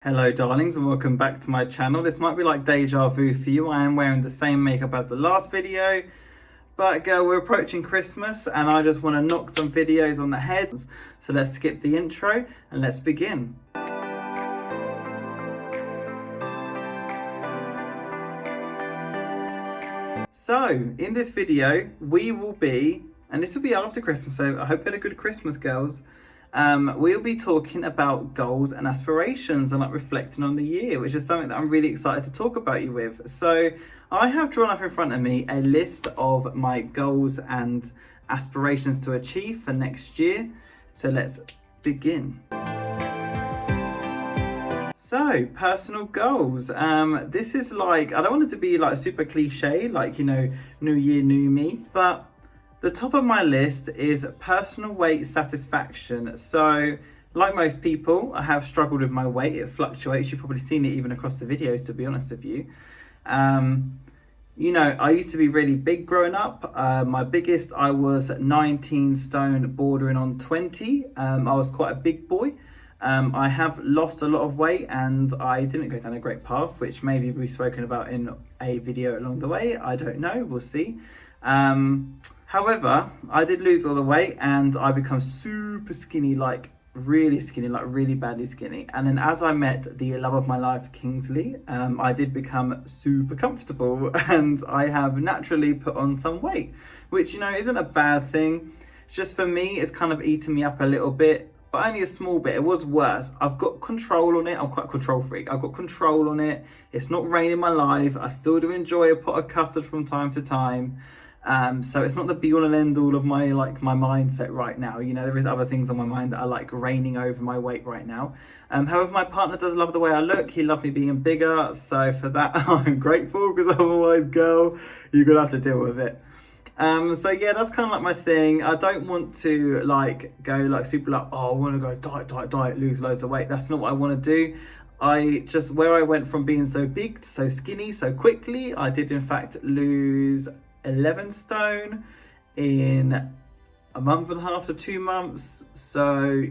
Hello darlings and welcome back to my channel. This might be like deja vu for you. I am wearing the same makeup as the last video, but girl, we're approaching Christmas and I just want to knock some videos on the head. So let's skip the intro and let's begin. So in this video we will be, and this will be after Christmas, so I hope you had a good Christmas, girls. We'll be talking about goals and aspirations and like reflecting on the year, which is something that I'm really excited to talk about you with. So I have drawn up in front of me a list of my goals and aspirations to achieve for next year. So let's begin. So personal goals. This is like, I don't want it to be like super cliche, like, you know, new year, new me, but the top of my list is personal weight satisfaction. So, like most people, I have struggled with my weight. It fluctuates. You've probably seen it even across the videos, to be honest with you. You know, I used to be really big growing up. My biggest, I was 19 stone, bordering on 20. I was quite a big boy. I have lost a lot of weight and I didn't go down a great path, which maybe we've spoken about in a video along the way. I don't know. We'll see. However, I did lose all the weight and I become super skinny, like really skinny, like really badly skinny. And then as I met the love of my life, Kingsley, I did become super comfortable and I have naturally put on some weight, which, you know, isn't a bad thing. It's just for me, it's kind of eating me up a little bit, but only a small bit. It was worse. I've got control on it. I'm quite a control freak. I've got control on it. It's not raining my life. I still do enjoy a pot of custard from time to time. So it's not the be all and end all of my mindset right now. You know, there is other things on my mind that are like reigning over my weight right now. However, my partner does love the way I look. He loved me being bigger. So for that, I'm grateful, because otherwise, girl, you're going to have to deal with it. So yeah, that's kind of like my thing. I don't want to like go like super like, oh, I want to go diet, lose loads of weight. That's not what I want to do. Where I went from being so big, so skinny, so quickly, I did in fact lose 11 stone in a month and a half to 2 months. So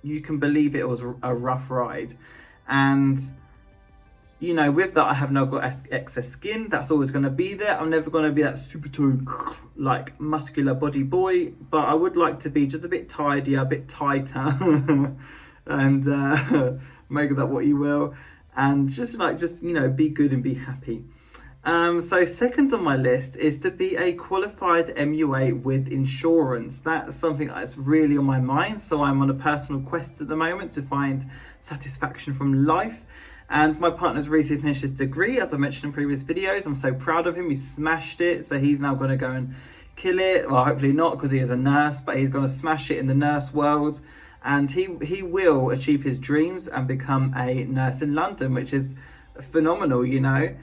you can believe it was a rough ride. And you know, with that, I have now got excess skin. That's always going to be there. I'm never going to be that super toned, like muscular body boy, but I would like to be just a bit tidier, a bit tighter, and make that what you will, and just you know, be good and be happy. So second on my list is to be a qualified MUA with insurance. That's something that's really on my mind. So I'm on a personal quest at the moment to find satisfaction from life. And my partner's recently finished his degree, as I mentioned in previous videos. I'm so proud of him. He smashed it. So he's now going to go and kill it. Well, hopefully not, because he is a nurse, but he's going to smash it in the nurse world. And he will achieve his dreams and become a nurse in London, which is phenomenal, you know.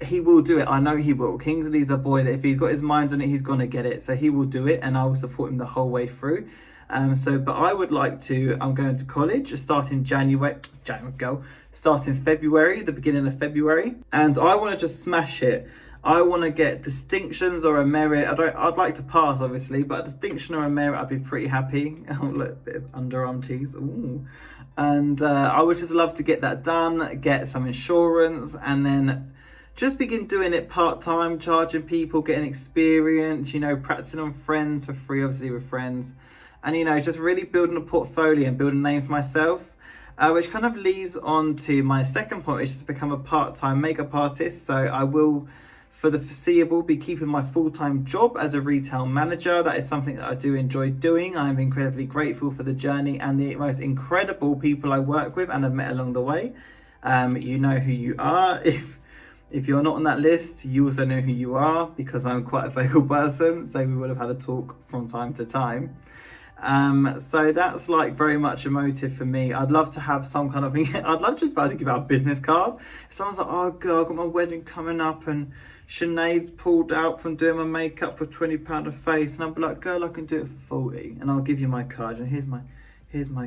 He will do it. I know he will. Kingsley's a boy that if he's got his mind on it, he's going to get it. So he will do it, and I will support him the whole way through. But I would like to, I'm going to college starting starting February, the beginning of February. And I want to just smash it. I want to get distinctions or a merit. I'd like to pass, obviously, but a distinction or a merit, I'd be pretty happy. Oh, look, a bit of underarm tease. Ooh. And I would just love to get that done, get some insurance, and then just begin doing it part-time, charging people, getting experience, you know, practicing on friends for free, obviously with friends. And, you know, just really building a portfolio and building a name for myself, which kind of leads on to my second point, which is to become a part-time makeup artist. So I will, for the foreseeable, be keeping my full-time job as a retail manager. That is something that I do enjoy doing. I'm incredibly grateful for the journey and the most incredible people I work with and have met along the way. You know who you are. If you're not on that list, you also know who you are, because I'm quite a vocal person, so we would have had a talk from time to time. So that's like very much a motive for me. I'd love to have some kind of, I'd love just about to give out a business card. Someone's like, oh girl, I've got my wedding coming up and Sinead's pulled out from doing my makeup for £20 a face. And I'll be like, girl, I can do it for 40. And I'll give you my card. And here's my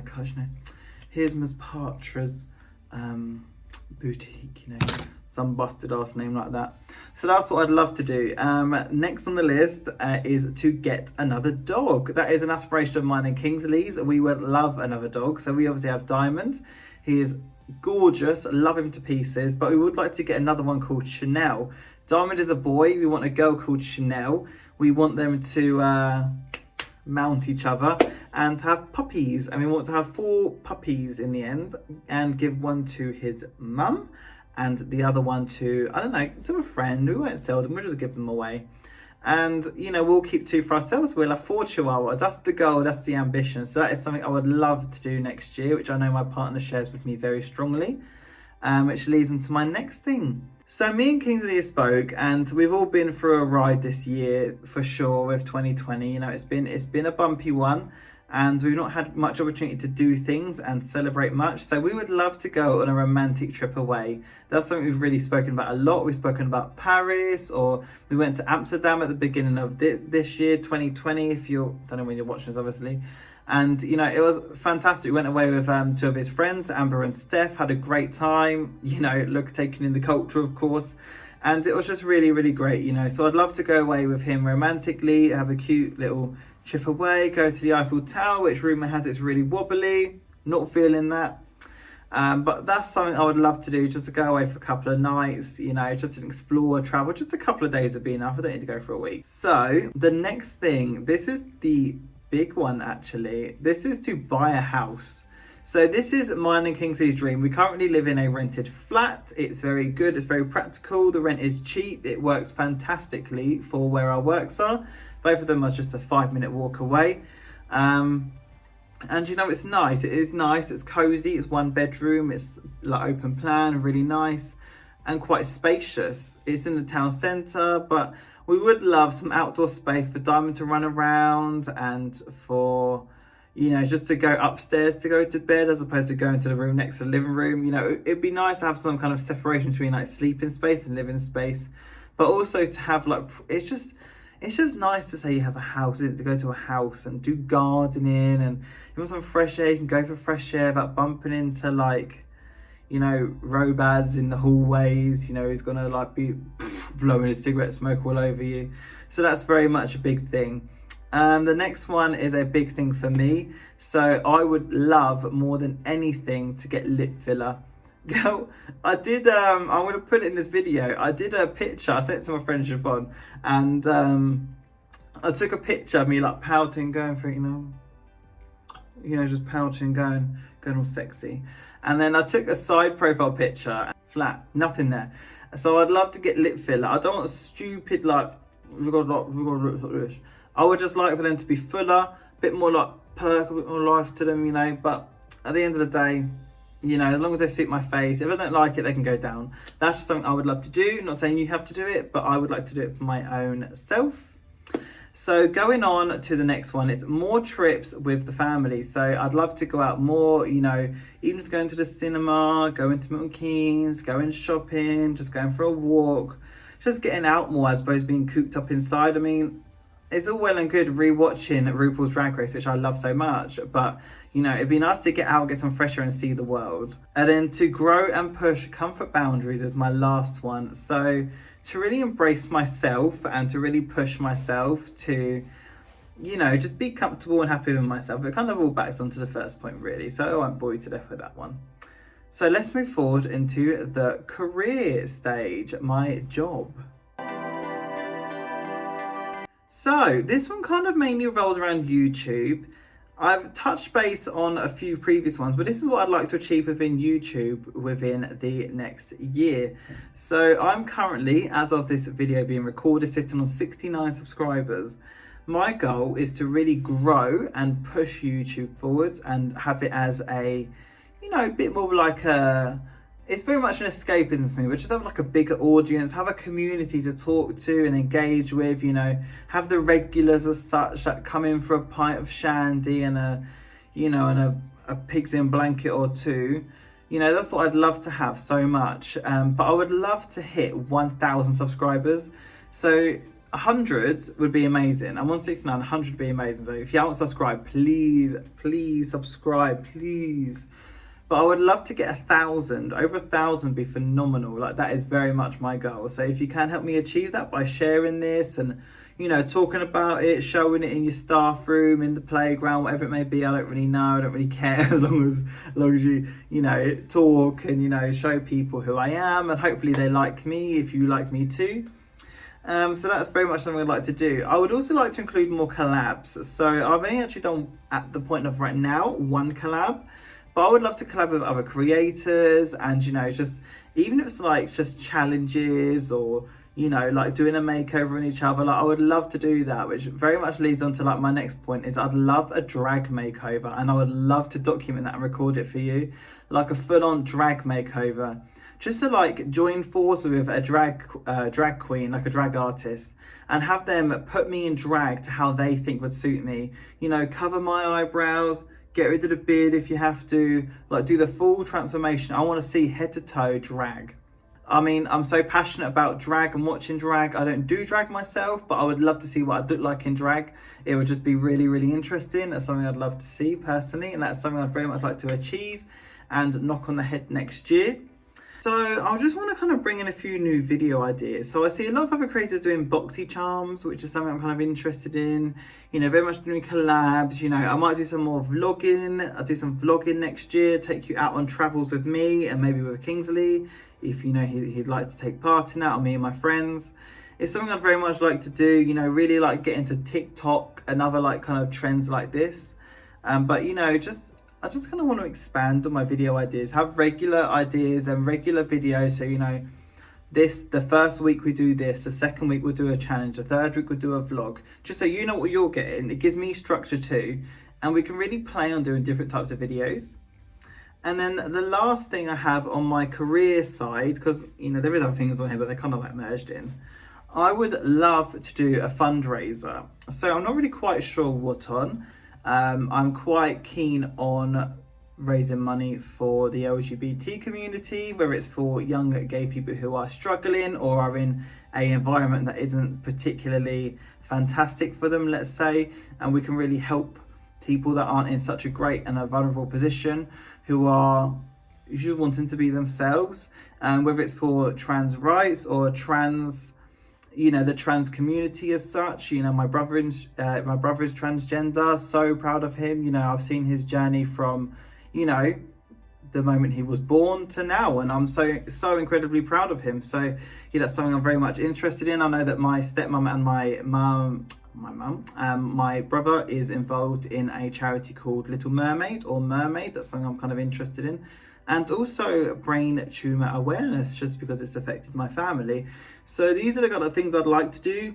card, you know. Here's Ms. Partra's boutique, you know. Some busted ass name like that. So that's what I'd love to do. Next on the list is to get another dog. That is an aspiration of mine and Kingsley's. We would love another dog. So we obviously have Diamond. He is gorgeous, love him to pieces, but we would like to get another one called Chanel. Diamond is a boy, we want a girl called Chanel. We want them to mount each other and have puppies, and we want to have 4 puppies in the end, and give one to his mum and the other one to, I don't know, to a friend. We won't sell them, we'll just give them away. And, you know, we'll keep 2 for ourselves. We'll have 4 chihuahuas. That's the goal, that's the ambition. So that is something I would love to do next year, which I know my partner shares with me very strongly, which leads into my next thing. So me and Kingsley spoke, and we've all been through a ride this year for sure with 2020. You know, it's been a bumpy one, and we've not had much opportunity to do things and celebrate much. So we would love to go on a romantic trip away. That's something we've really spoken about a lot. We've spoken about Paris, or we went to Amsterdam at the beginning of this year, 2020, if you're, I don't know when you're watching this obviously. And, you know, it was fantastic. We went away with 2 of his friends, Amber and Steph, had a great time, you know, taking in the culture, of course. And it was just really, really great, you know. So I'd love to go away with him romantically, have a cute little trip away, go to the Eiffel Tower, which rumour has it's really wobbly. Not feeling that. But that's something I would love to do, just to go away for a couple of nights, you know, just to explore, travel. Just a couple of days would be enough. I don't need to go for a week. So the next thing, this is the big one actually. This is to buy a house. So this is mine and Kingsley's dream. We currently live in a rented flat. It's very good, it's very practical, the rent is cheap, it works fantastically for where our works are. Both of them are just a 5-minute walk away. And you know, it's nice, it is nice, it's cozy, it's 1 bedroom, it's like open plan, really nice and quite spacious. It's in the town centre, but we would love some outdoor space for Diamond to run around, and for, you know, just to go upstairs to go to bed as opposed to going to the room next to the living room. You know, it'd be nice to have some kind of separation between like sleeping space and living space, but also to have like, it's just nice to say you have a house, isn't it? To go to a house and do gardening, and you want some fresh air, you can go for fresh air without bumping into like, you know, Robaz in the hallways, you know, he's gonna like be blowing his cigarette smoke all over you. So that's very much a big thing. The next one is a big thing for me. So I would love more than anything to get lip filler. Girl, I did, I'm gonna put it in this video. I did a picture, I sent it to my friend Siobhan, and I took a picture of me like pouting, going for it, you know, just pouting, going all sexy. And then I took a side profile picture, flat, nothing there. So I'd love to get lip filler. I don't want stupid like, we've got lips like this. I would just like for them to be fuller, a bit more like perk, a bit more life to them, you know. But at the end of the day, you know, as long as they suit my face, if I don't like it, they can go down. That's just something I would love to do. Not saying you have to do it, but I would like to do it for my own self. So going on to the next one, it's more trips with the family. So I'd love to go out more, you know, even just going to the cinema, going to Milton Keynes, going shopping, just going for a walk, just getting out more as opposed to being cooped up inside. I mean, it's all well and good rewatching RuPaul's Drag Race, which I love so much, but you know, it'd be nice to get out, get some fresh air and see the world. And then to grow and push comfort boundaries is my last one. So to really embrace myself and to really push myself to, you know, just be comfortable and happy with myself. It kind of all backs onto the first point really, so I won't bore you to death with that one. So let's move forward into the career stage, my job. So this one kind of mainly revolves around YouTube. I've touched base on a few previous ones, but this is what I'd like to achieve within YouTube within the next year. So I'm currently, as of this video being recorded, sitting on 69 subscribers. My goal is to really grow and push YouTube forward and have it as a, you know, a bit more like a, it's very much an escapism for me, but just have like a bigger audience, have a community to talk to and engage with, you know, have the regulars as such that come in for a pint of shandy and a, you know, and a pigs in blanket or two. You know, that's what I'd love to have so much. But I would love to hit 1,000 subscribers. So 100 would be amazing. I'm on 69, 100 would be amazing. So if you haven't subscribed, please subscribe, please. But I would love to get 1,000. Over 1,000 would be phenomenal. Like, that is very much my goal. So if you can help me achieve that by sharing this and, you know, talking about it, showing it in your staff room, in the playground, whatever it may be. I don't really know. I don't really care as long as you know, talk and, you know, show people who I am, and hopefully they like me if you like me too. So that's very much something I'd like to do. I would also like to include more collabs. So I've only actually done, at the point of right now, one collab, but I would love to collab with other creators, and, you know, just even if it's like just challenges, or, you know, like doing a makeover on each other. Like, I would love to do that, which very much leads on to like my next point is I'd love a drag makeover, and I would love to document that and record it for you, like a full-on drag makeover. Just to like join forces with a drag queen, like a drag artist, and have them put me in drag to how they think would suit me. You know, cover my eyebrows, get rid of the beard if you have to, like do the full transformation. I want to see head to toe drag. I mean, I'm so passionate about drag and watching drag. I don't do drag myself, but I would love to see what I'd look like in drag. It would just be really, really interesting. That's something I'd love to see personally, and that's something I'd very much like to achieve and knock on the head next year. So I just want to kind of bring in a few new video ideas. So I see a lot of other creators doing boxy charms, which is something I'm kind of interested in. You know, very much doing collabs. You know, I might do some more vlogging. I'll do some vlogging next year, take you out on travels with me and maybe with Kingsley, if, you know, he'd like to take part in that, or me and my friends. It's something I'd very much like to do, you know, really like get into TikTok and other like kind of trends like this. But, you know, I just kind of want to expand on my video ideas, have regular ideas and regular videos. So, you know, the first week we do this, the second week we'll do a challenge, the third week we'll do a vlog, just so you know what you're getting. It gives me structure too, and we can really play on doing different types of videos. And then the last thing I have on my career side, because, you know, there is other things on here, but they're kind of like merged in. I would love to do a fundraiser. So I'm not really quite sure what on. I'm quite keen on raising money for the LGBT community, whether it's for young gay people who are struggling or are in an environment that isn't particularly fantastic for them, let's say, and we can really help people that aren't in such a great and a vulnerable position, who are usually wanting to be themselves, whether it's for trans rights or trans, you know, the trans community as such. You know, my brother is transgender. So proud of him. You know, I've seen his journey from, you know, the moment he was born to now, and I'm so incredibly proud of him. So, yeah, that's something I'm very much interested in. I know that my stepmom and my brother is involved in a charity called Little Mermaid, or Mermaid. That's something I'm kind of interested in. And also brain tumour awareness, just because it's affected my family. So these are the kind of things I'd like to do.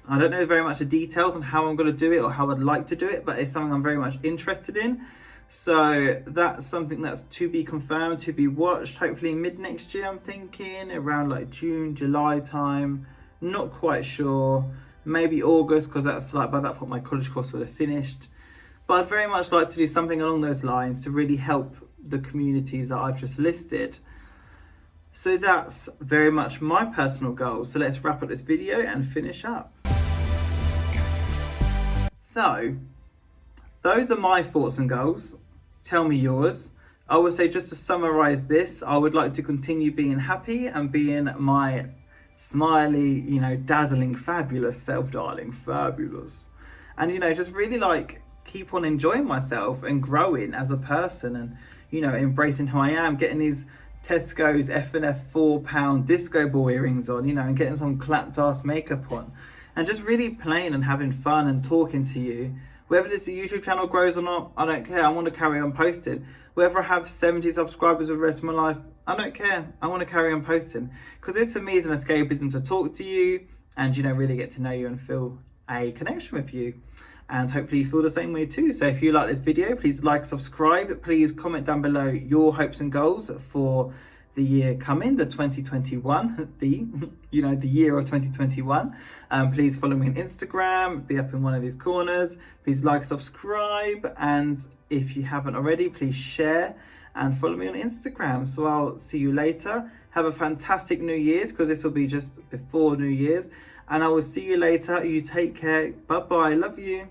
I don't know very much the details on how I'm going to do it or how I'd like to do it, but it's something I'm very much interested in. So that's something that's to be confirmed, to be watched. Hopefully mid next year, I'm thinking around like June, July time. Not quite sure. Maybe August, because that's like by that point my college course would have finished. But I'd very much like to do something along those lines to really help the communities that I've just listed. So that's very much my personal goals. So let's wrap up this video and finish up. So those are my thoughts and goals. Tell me yours. I would say, just to summarize this, I would like to continue being happy and being my smiley, you know, dazzling, fabulous self, darling, fabulous. And, you know, just really like keep on enjoying myself and growing as a person, and, you know, embracing who I am, getting these Tesco's F&F £4 disco ball earrings on, you know, and getting some clapped ass makeup on, and just really playing and having fun and talking to you. Whether this YouTube channel grows or not, I don't care. I want to carry on posting. Whether I have 70 subscribers for the rest of my life, I don't care. I want to carry on posting, because this for me is an escapism to talk to you and, you know, really get to know you and feel a connection with you. And hopefully you feel the same way too. So if you like this video, please like, subscribe. Please comment down below your hopes and goals for the year coming, the 2021, the year of 2021. Please follow me on Instagram, be up in one of these corners. Please like, subscribe, and if you haven't already, please share and follow me on Instagram. So I'll see you later. Have a fantastic New Year's, because this will be just before New Year's. And I will see you later. You take care. Bye-bye. Love you.